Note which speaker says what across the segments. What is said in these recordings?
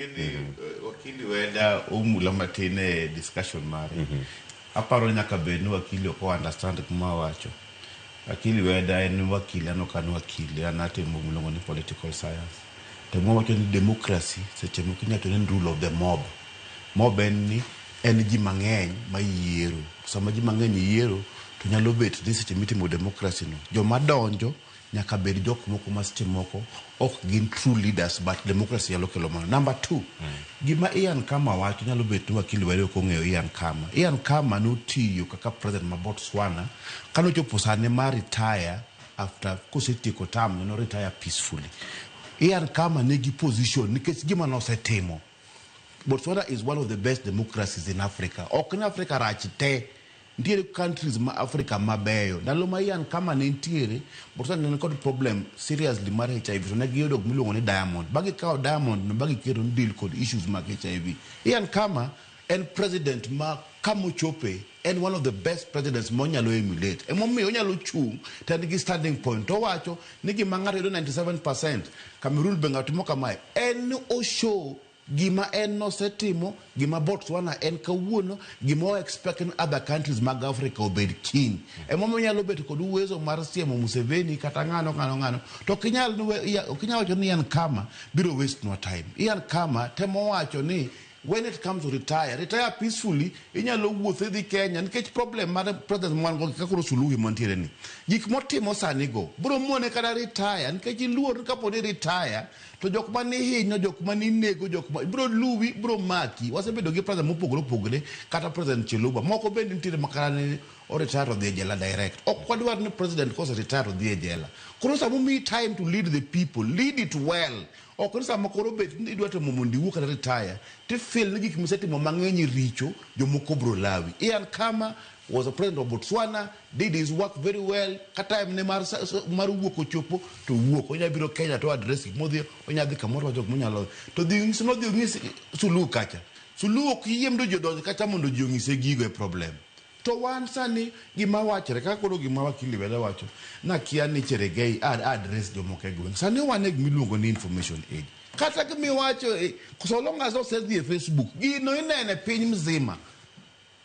Speaker 1: Wakili weda umula matine discussion mari. Aparo Nyaka bed ni wakili oko understand kuma wacho. Wakili weda en wakili anokanu wakili anate mumulongo ni political science. Temo wacho ni democracy seche mukinya to ni rule of the mob. Mob en ji mang'eny ma yiero. Sama ji mang'eny yiero to nyalo bet ni seche mitimo democracy no. Joma donjo nyaka bed jok moko ma seche moko ok gin true leaders but democracy yalo kelo mano. Number 2, gima Ian Kama wacho nyalo bet ni wakili wede ko ng'eyo Ian Kama. Ian Kama notiyo kaka president ma Botswana kano chopo sane ma retire after kosetieko term no retire peacefully. Ian Kama nigi position nikech gima nosetimo. Botswana is one of the best democracies in Africa. Ok in Africa rach te. Ntiere countries ma Africa mabeyo. Ndalo ma Ian Kama ne ntiere, Botswana ne kod problem seriously mar HIV. So ne giyodo miluongo ni Diamond. Bagi kao Diamond no bagi kero deal kod issues mag HIV. Ian Kama en president ma kamo chope en one of the best presidents mo nyalo emulate. Emomiyo onyalo chung tanigi standing point. To wacho nigi mang'ato yudo 97%. Cameroon benga timo kamae. En o show gima en no setimo, gima Botswana en kawuono, gima expecting other countries mag Africa obed king. Emomiyo nyalo bet kod uwezo mar siemo Museveni kata ng'ano. To kinyal wacho ni Ian Kama biro waste no time. Ian Kama temo wacho ni when it comes to retire peacefully, inyalo wuothe dhi Kenya nikech problem mar president mwango kakoro suluhi montiere ni. Gik motimo sani go, bro muone kada retire nikech luor kaponi retire to jok mani hinyo, jok mani nego, jok mani bro luwi, bro maki. Wasebedo gi president mopogore kata president Chiluba. Moko bende nitiere makarane o retire to dhi jela direct. Ok wadwar ni president kose retire to dhi jela. Koro samumi time to lead the people, lead it well. Ok nisa makoro bet ni idwa temo Omondi wuok kata retire. Ti feel ni gik misetimo mang'eny richo, jomoko bro lawi. Ian Kama was a president of Botswana, did his work very well. Kata time ne mar wuok ochopo to wuok. Onya biro Kenya to address modhi, onya dhi kamoro jok monyalo. To dhi no dhi ng'isi Suluhu kacha. Suluhu ok yiem do jodonjo kacha mondo ji ong'ise gigo e problem. To wan sani gima wachre kaka koro gima wakili wede wacho na kia ni Cherengei address jomoko e gweng. Sani wan e gimiluongo ni information age. Kata gimiwacho so long as osedhi e Facebook gino inene piny mzima.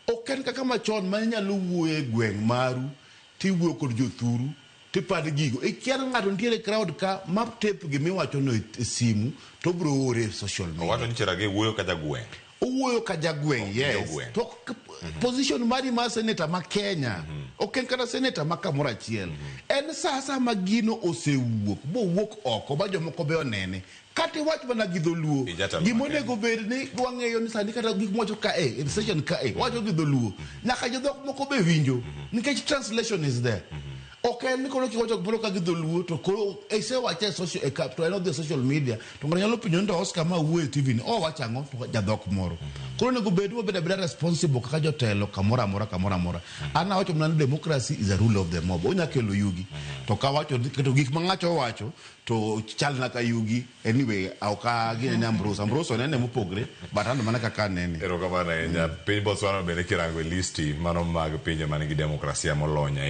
Speaker 1: Ok en kaka machon ma nyalo wuoyo e gweng maru tiwuoyo kod jothuru tipad gigo. Ikia ng'ato nitiere crowd ka ma tape gimiwacho no e simu to bro ore social media.
Speaker 2: Wacho ni Cherengei wuoyo ka jagweng.
Speaker 1: Uwoyo ka jagweng, yes. To position mari ma senator ma Kenya. Ok en kana senator ma kamoro achiel. En sasa magino osewuok, bo wuok oko ba jomoko be onene. Kati wach bana gi dholuo. Gimonego bed ni wang'eyo ni sani kata gik mocho ka in session ka wacho gi dholuo. Nyaka jodhok moko be winjo. Nikech translation is there. Okay, ni kono kiwacho bro ka gidholuo to koro ese wache social to I know the social media to ng'ano nyalo pinyo ndo Oscar ma wuoyo TV ni wachango to jadhok moro. Koro nego bedu beda responsible kaka jotelo kamora amora. Ana wacho mna democracy is a rule of the mob. Onya kelo yugi. To ka wacho to gik mang'acho wacho to chal na ka yugi anyway au ka gine ni Ambroso nene mopogre but ando mana kaka nene.
Speaker 2: Ero kamano piny Botswana bende kirango listi mano mag pinje manigi demokrasia molonya